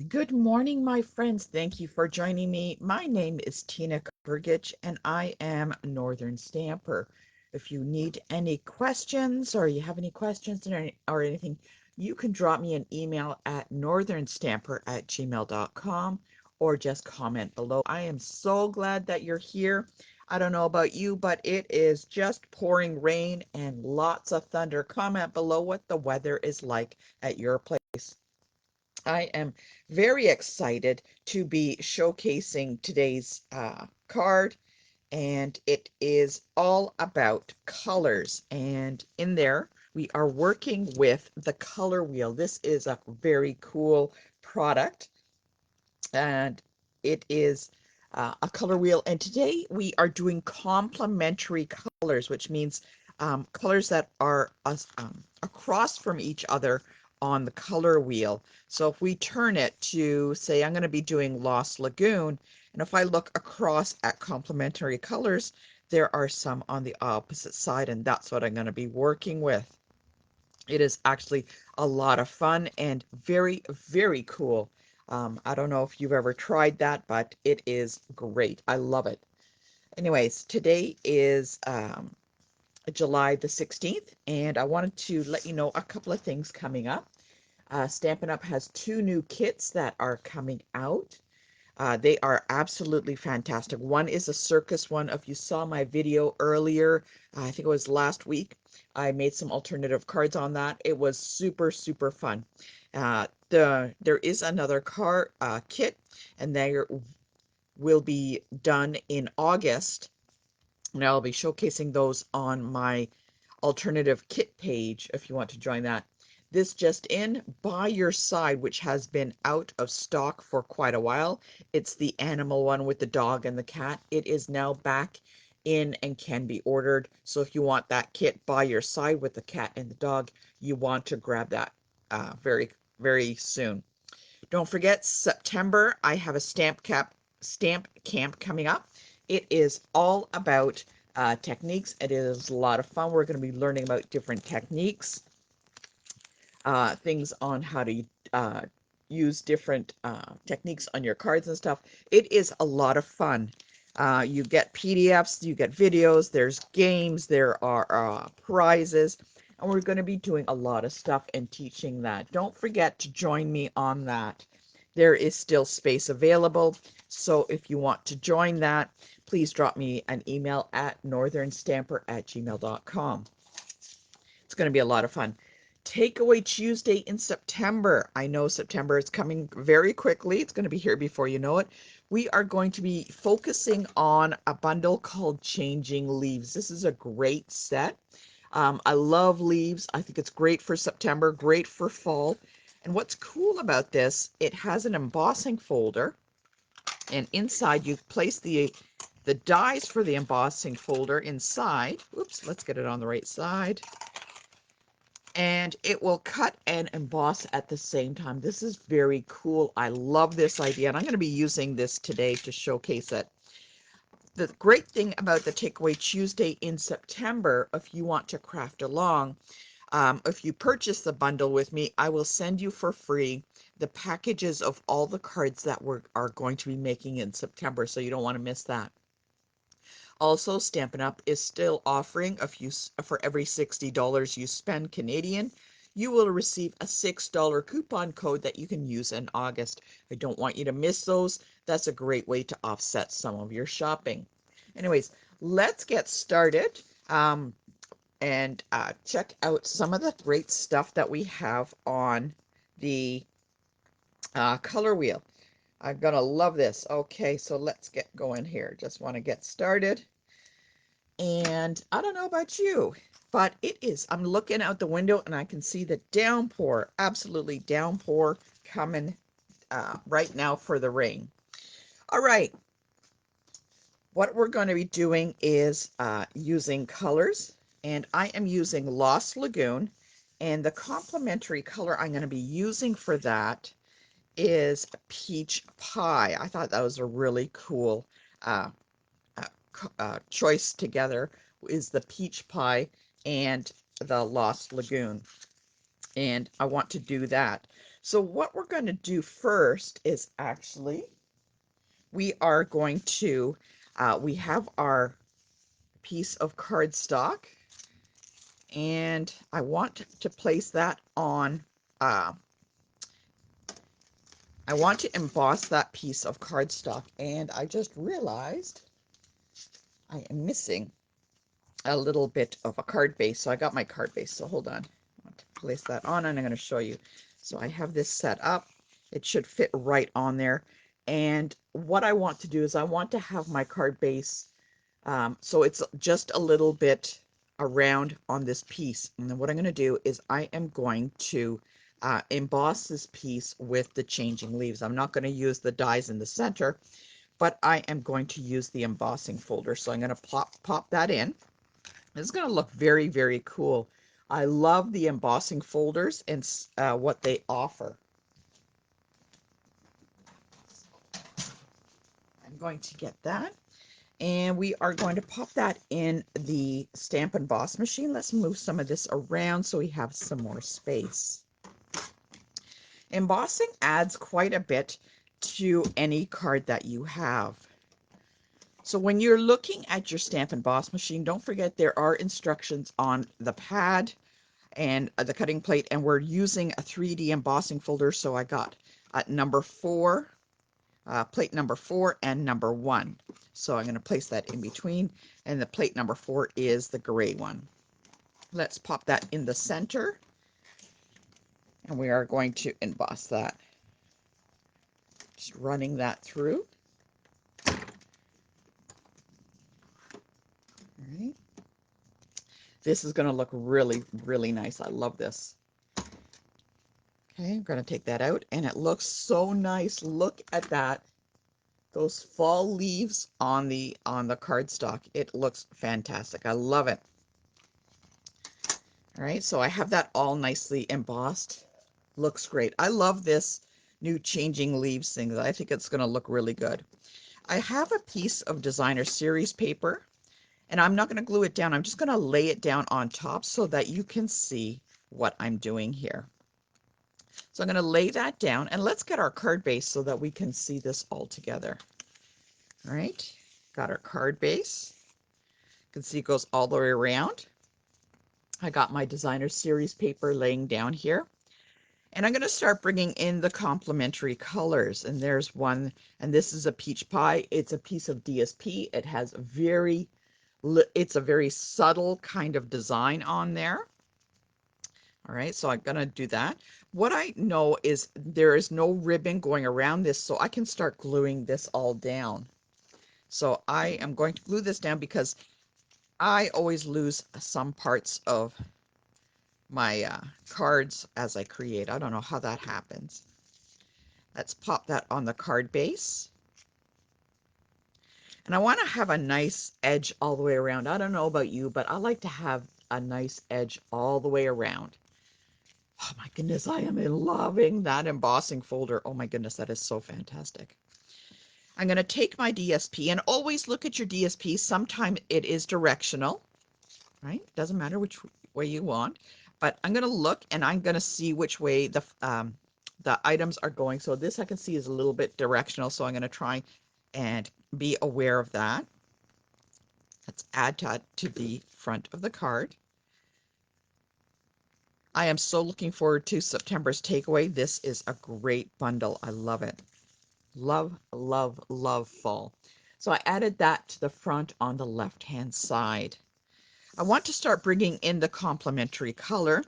Good morning, my friends. Thank you for joining me. My name is Tina Kurgich, and I am Northern Stamper. If you need any questions or you have any questions or anything, you can drop me an email at northernstamper@gmail.com or just comment below. I am so glad that you're here. I don't know about you, but it is just pouring rain and lots of thunder. Comment below what the weather is like at your place. I am very excited to be showcasing today's card, and it is all about colors. And in there, we are working with the color wheel. This is a very cool product, and it is a color wheel. And today we are doing complementary colors, which means colors that are across from each other on the color wheel. So if we turn it to, say, I'm going to be doing Lost Lagoon, and if I look across at complementary colors, there are some on the opposite side, and that's what I'm going to be working with. It is actually a lot of fun and very, very cool. I don't know if you've ever tried that, but it is great. I love it. Anyways, today is July the 16th, and I wanted to let you know a couple of things coming up. Stampin' Up! Has two new kits that are coming out. They are absolutely fantastic. One is a circus one. If you saw my video earlier, I think it was last week, I made some alternative cards on that. It was super, super fun. There is another kit, and they will be done in August, and I'll be showcasing those on my alternative kit page if you want to join that. This just in, By Your Side, which has been out of stock for quite a while. It's the animal one with the dog and the cat. It is now back in and can be ordered. So if you want that kit By Your Side with the cat and the dog, you want to grab that very, very soon. Don't forget, September, I have a stamp camp coming up. It is all about techniques. It is a lot of fun. We're going to be learning about different techniques, things on how to use different techniques on your cards and stuff. It is a lot of fun. You get PDFs, you get videos, there's games, there are prizes, and we're going to be doing a lot of stuff and teaching that. Don't forget to join me on that. There is still space available, so if you want to join that, please drop me an email at northernstamper@gmail.com. It's going to be a lot of fun. Takeaway Tuesday in September. I know September is coming very quickly. It's going to be here before you know it. We are going to be focusing on a bundle called Changing Leaves. This is a great set. I love leaves. I think it's great for September, great for fall. And what's cool about this, it has an embossing folder, and inside you place the dies for the embossing folder inside. Oops, let's get it on the right side, and it will cut and emboss at the same time. This is very cool. I love this idea, and I'm going to be using this today to showcase it. The great thing about the Takeaway Tuesday in September, if you want to craft along, if you purchase the bundle with me, I will send you for free the packages of all the cards that we are going to be making in September, so you don't want to miss that. Also, Stampin' Up! Is still offering, for every $60 you spend Canadian, you will receive a $6 coupon code that you can use in August. I don't want you to miss those. That's a great way to offset some of your shopping. Anyways, let's get started and check out some of the great stuff that we have on the color wheel. I'm gonna love this. Okay, so let's get going here. Just want to get started. And I don't know about you, but it is. I'm looking out the window and I can see the downpour, absolutely downpour coming right now for the rain. All right, what we're going to be doing is using colors, and I am using Lost Lagoon, and the complementary color I'm going to be using for that is Peach Pie. I thought that was a really cool uh, choice together, is the Peach Pie and the Lost Lagoon. and I want to do that. So what we're going to do first is actually we are going to we have our piece of cardstock, and I want to place that on I want to emboss that piece of cardstock, and I just realized I am missing a little bit of a card base. So I got my card base. So hold on. I want to place that on, and I'm going to show you. So I have this set up. It should fit right on there. And what I want to do is I want to have my card base so it's just a little bit around on this piece. And then what I'm going to do is I am going to emboss this piece with the changing leaves. I'm not going to use the dies in the center, but I am going to use the embossing folder. So I'm going to pop that in. It's going to look very, very cool. I love the embossing folders and what they offer. I'm going to get that. And we are going to pop that in the Stamp Emboss machine. Let's move some of this around so we have some more space. Embossing adds quite a bit to any card that you have. So when you're looking at your Stamp Emboss machine, don't forget there are instructions on the pad and the cutting plate, and we're using a 3D embossing folder. So I got number 4, plate number 4 and number 1. So I'm going to place that in between, and the plate number 4 is the gray one. Let's pop that in the center, and we are going to emboss that. Just running that through. All right. This is going to look really, really nice. I love this. Okay, I'm going to take that out, and it looks so nice. Look at that. Those fall leaves on the cardstock. It looks fantastic. I love it. All right, so I have that all nicely embossed. Looks great. I love this new changing leaves thing. I think it's going to look really good. I have a piece of designer series paper, and I'm not going to glue it down. I'm just going to lay it down on top so that you can see what I'm doing here. So I'm going to lay that down, and let's get our card base so that we can see this all together. All right, got our card base. You can see it goes all the way around. I got my designer series paper laying down here. And I'm going to start bringing in the complementary colors. And there's one, and this is a peach pie. It's a piece of DSP. It has it's a very subtle kind of design on there. All right, so I'm going to do that. What I know is there is no ribbon going around this, so I can start gluing this all down. So I am going to glue this down because I always lose some parts of my cards as I create. I don't know how that happens. Let's pop that on the card base. And I want to have a nice edge all the way around. I don't know about you, but I like to have a nice edge all the way around. Oh my goodness, I am loving that embossing folder. Oh my goodness, that is so fantastic. I'm going to take my DSP, and always look at your DSP. Sometimes it is directional, right? Doesn't matter which way you want, but I'm going to look, and I'm going to see which way the items are going. So this I can see is a little bit directional, so I'm going to try and be aware of that. Let's add to the front of the card. I am so looking forward to September's takeaway. This is a great bundle. I love it. Love, love, love fall. So I added that to the front on the left-hand side. I want to start bringing in the complementary color,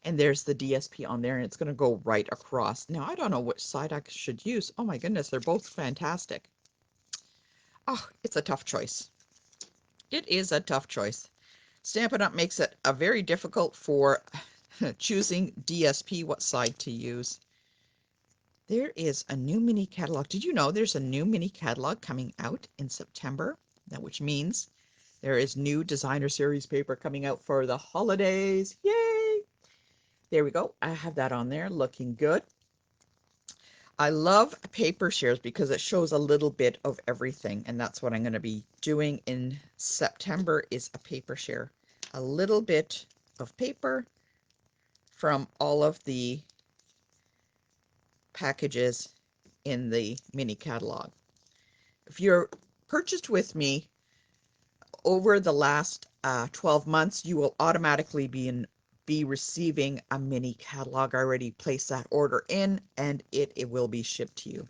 and there's the DSP on there, and it's going to go right across. Now, I don't know which side I should use. Oh my goodness, they're both fantastic. Oh, it's a tough choice. It is a tough choice. Stampin' Up! Makes it a very difficult for choosing DSP, what side to use. There is a new mini catalog. Did you know there's a new mini catalog coming out in September? That which means there is new designer series paper coming out for the holidays. Yay! There we go. I have that on there looking good. I love paper shares because it shows a little bit of everything, and that's what I'm going to be doing in September is a paper share. A little bit of paper from all of the packages in the mini catalog. If you're purchased with me over the last 12 months, you will automatically be receiving a mini catalog. I already placed that order in, and it will be shipped to you.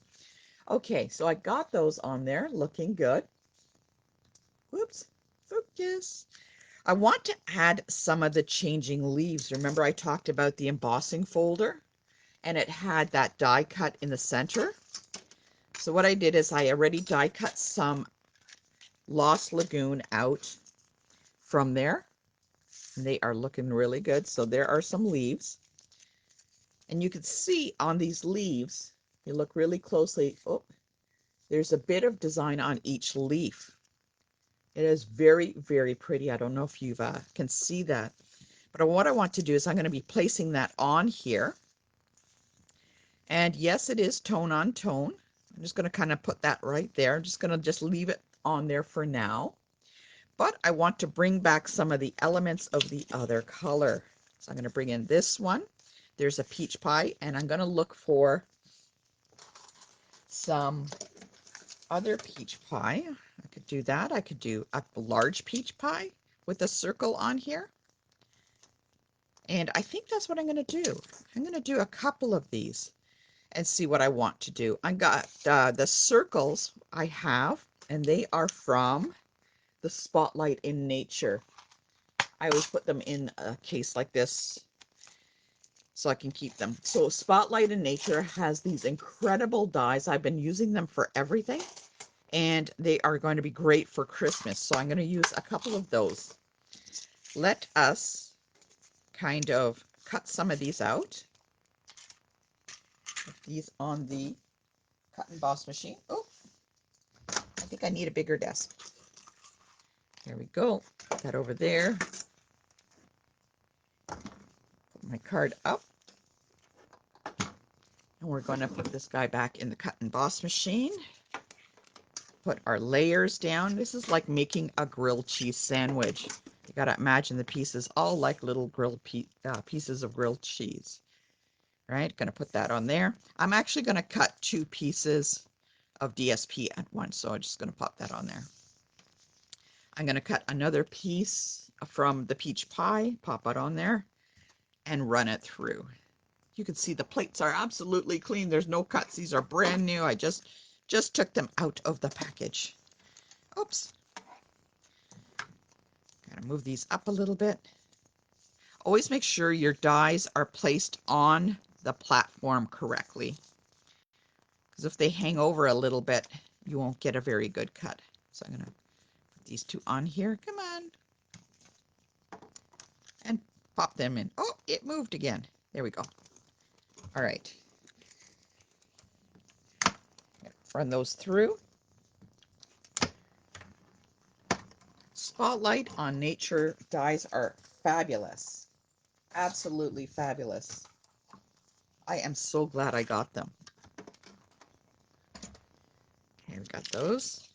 Okay, so I got those on there, looking good. Whoops, focus. I want to add some of the changing leaves. Remember I talked about the embossing folder, and it had that die cut in the center. So what I did is I already die cut some Lost Lagoon out from there. And they are looking really good. So there are some leaves. And you can see on these leaves, you look really closely, oh, there's a bit of design on each leaf. It is very, very pretty. I don't know if you can see that. But what I want to do is I'm going to be placing that on here. And yes, it is tone on tone. I'm just going to kind of put that right there. I'm just going to just leave it on there for now. But I want to bring back some of the elements of the other color. So I'm going to bring in this one. There's a peach pie, and I'm going to look for some other peach pie. I could do that. I could do a large peach pie with a circle on here. And I think that's what I'm going to do. I'm going to do a couple of these and see what I want to do. I got the circles I have, and they are from the Spotlight in Nature. I always put them in a case like this so I can keep them. So Spotlight in Nature has these incredible dies. I've been using them for everything, and they are going to be great for Christmas. So I'm going to use a couple of those. Let us kind of cut some of these out. Put these on the cut and emboss machine. Oh, I think I need a bigger desk. There we go. Put that over there. Put my card up. And we're going to put this guy back in the cut and emboss machine. Put our layers down. This is like making a grilled cheese sandwich. You got to imagine the pieces all like little grilled pieces of grilled cheese. Right? Going to put that on there. I'm actually going to cut 2 pieces of DSP at once, so I'm just going to pop that on there. I'm going to cut another piece from the peach pie, pop it on there, and run it through. You can see the plates are absolutely clean. There's no cuts. These are brand new. I just took them out of the package. Oops. Gotta move these up a little bit. Always make sure your dies are placed on the platform correctly, because if they hang over a little bit, you won't get a very good cut. So I'm gonna put these 2 on here. Come on. And pop them in. Oh, it moved again. There we go. All right. Run those through. Spotlight on Nature dies are fabulous. Absolutely fabulous. I am so glad I got them. Okay, we got those.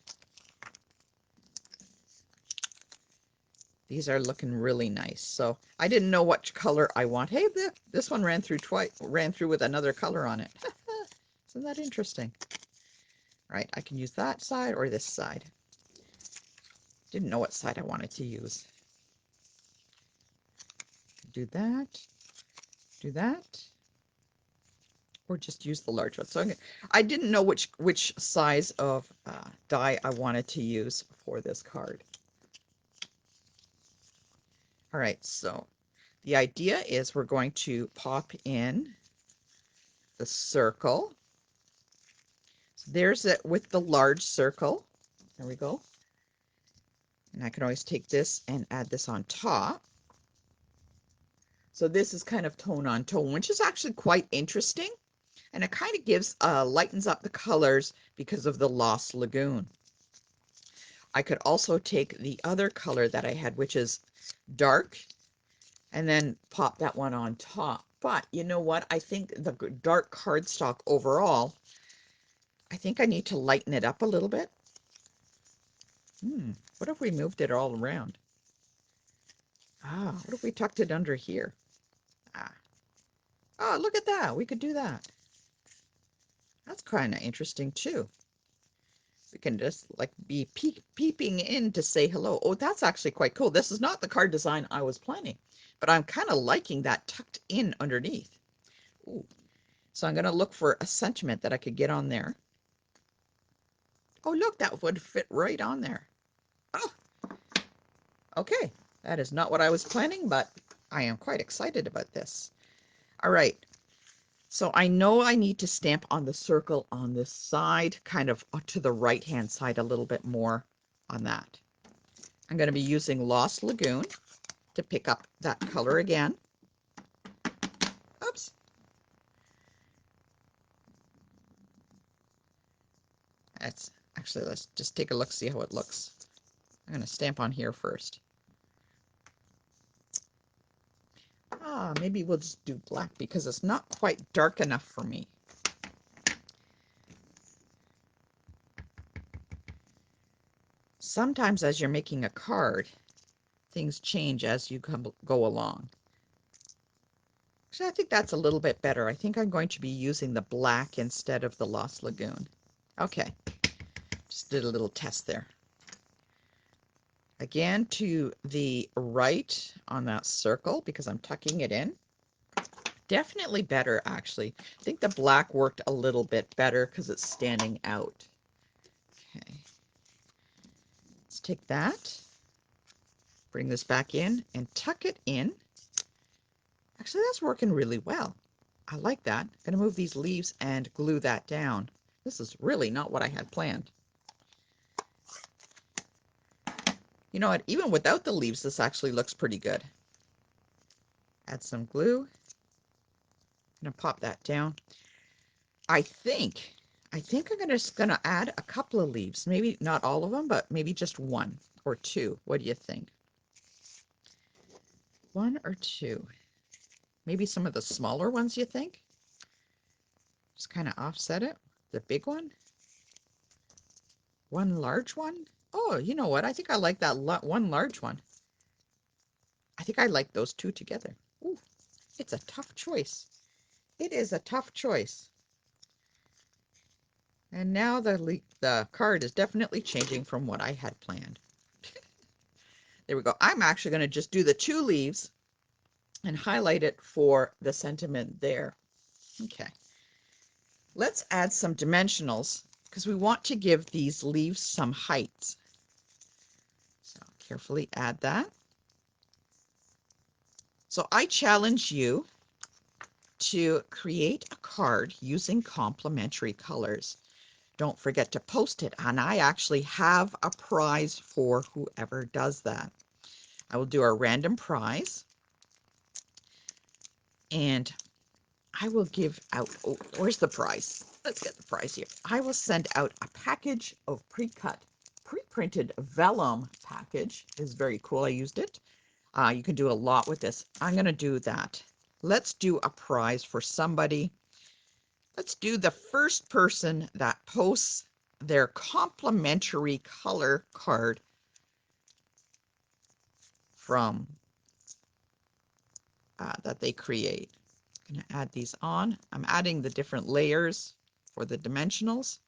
These are looking really nice. So I didn't know what color I want. Hey, this one ran through with another color on it. Isn't that interesting? Right, I can use that side or this side. Didn't know what side I wanted to use. Do that, or just use the large one. So I didn't know which size of die I wanted to use for this card. All right, so the idea is we're going to pop in the circle. So there's it with the large circle. There we go. And I can always take this and add this on top. So this is kind of tone on tone, which is actually quite interesting. And it kind of gives, lightens up the colors because of the Lost Lagoon. I could also take the other color that I had, which is dark, and then pop that one on top. But you know what? I think the dark cardstock overall, I think I need to lighten it up a little bit. What if we moved it all around? What if we tucked it under here? Oh, look at that. We could do that. That's kind of interesting too. We can just like be peeping in to say hello. Oh, that's actually quite cool. This is not the card design I was planning, but I'm kind of liking that tucked in underneath. Ooh. So I'm going to look for a sentiment that I could get on there. Oh, look, that would fit right on there. Oh, okay. That is not what I was planning, but I am quite excited about this. All right. So I know I need to stamp on the circle on this side, kind of to the right-hand side a little bit more on that. I'm going to be using Lost Lagoon to pick up that color again. Oops. That's actually, let's just take a look, see how it looks. I'm going to stamp on here first. Maybe we'll just do black because it's not quite dark enough for me. Sometimes as you're making a card, things change as you go along. Actually, I think that's a little bit better. I think I'm going to be using the black instead of the Lost Lagoon. Okay, just did a little test there. Again, to the right on that circle because I'm tucking it in. Definitely better, actually. I think the black worked a little bit better because it's standing out. Okay. Let's take that, bring this back in, and tuck it in. Actually, that's working really well. I like that. I'm going to move these leaves and glue that down. This is really not what I had planned. You know what? Even without the leaves, this actually looks pretty good. Add some glue. I'm going to pop that down. I think I'm just going to add a couple of leaves. Maybe not all of them, but maybe just one or two. What do you think? One or two. Maybe some of the smaller ones, you think? Just kind of offset it. The big one. One large one. Oh, you know what? I think I like that one large one. I think I like those two together. Ooh, it's a tough choice. It is a tough choice. And now the card is definitely changing from what I had planned. There we go. I'm actually going to just do the two leaves and highlight it for the sentiment there. Okay. Let's add some dimensionals because we want to give these leaves some height. So carefully add that. So I challenge you to create a card using complementary colors. Don't forget to post it, and I actually have a prize for whoever does that. I will do a random prize, and I will give out, oh, where's the prize? Let's get the prize here. I will send out a package of pre-cut, pre-printed vellum package. It's very cool. I used it. You can do a lot with this. I'm going to do that. Let's do a prize for somebody. Let's do the first person that posts their complimentary color card from that they create. I'm going to add these on. I'm adding the different layers for the dimensionals.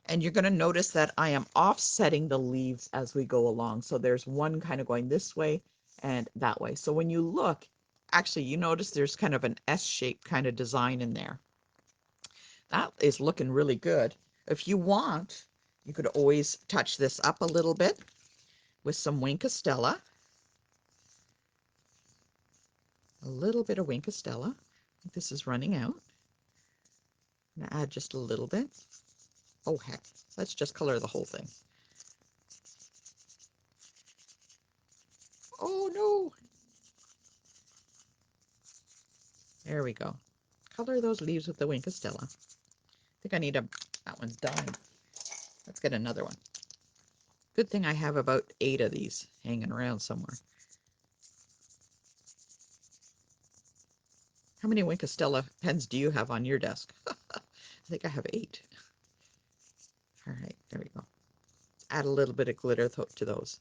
And you're going to notice that I am offsetting the leaves as we go along. So there's one kind of going this way and that way. So when you look, actually, you notice there's kind of an S-shaped kind of design in there. That is looking really good. If you want, you could always touch this up a little bit with some Wink of Stella. A little bit of Wink of Stella. I think this is running out. I'm going to add just a little bit. Oh, heck. Let's just color the whole thing. Oh, no. There we go. Color those leaves with the Wink of Stella. I think I need that one's done. Let's get another one. Good thing I have about 8 of these hanging around somewhere. How many Wink of Stella pens do you have on your desk? I think I have 8. All right, there we go. Add a little bit of glitter to those.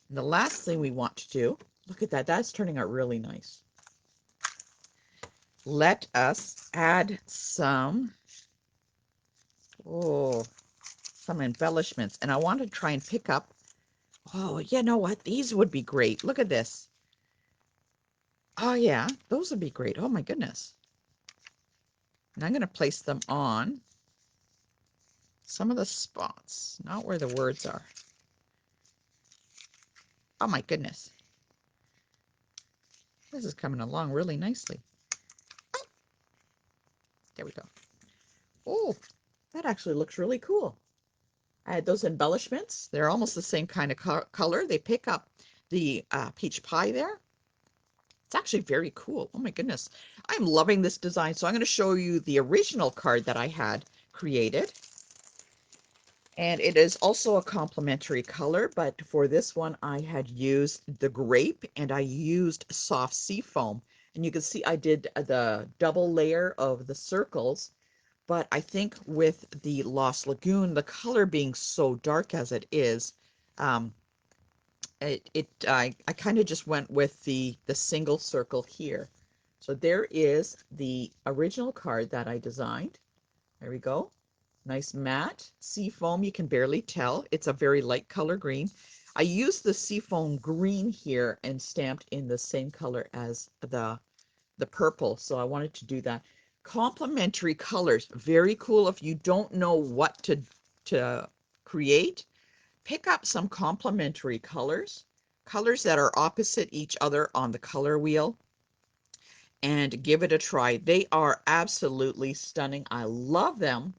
And the last thing we want to do, Look at that. That's turning out really nice. Let us add some, some embellishments. And I want to try and pick up, you know what? These would be great. Look at this. Oh, yeah, those would be great. Oh, my goodness. And I'm going to place them on some of the spots, not where the words are. Oh, my goodness. This is coming along really nicely. Oh, there we go. Oh, that actually looks really cool. I had those embellishments. They're almost the same kind of color. They pick up the peach pie there. It's actually very cool. Oh my goodness. I'm loving this design. So I'm going to show you the original card that I had created. And it is also a complementary color, but for this one I had used the grape and I used soft sea foam. And you can see I did the double layer of the circles, but I think with the Lost Lagoon, the color being so dark as it is, I kind of just went with the single circle here. So there is the original card that I designed. There we go. Nice matte seafoam. You can barely tell. It's a very light color green. I used the seafoam green here and stamped in the same color as the purple. So I wanted to do that. Complementary colors. Very cool. If you don't know what to create, pick up some complementary colors, colors that are opposite each other on the color wheel, and give it a try. They are absolutely stunning. I love them.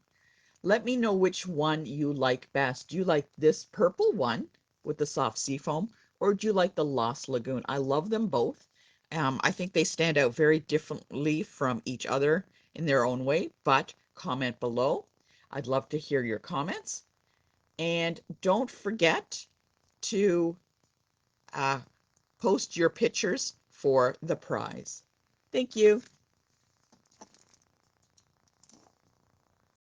Let me know which one you like best. Do you like this purple one with the soft seafoam, or do you like the Lost Lagoon? I love them both. I think they stand out very differently from each other in their own way, but comment below. I'd love to hear your comments. And don't forget to post your pictures for the prize. Thank you.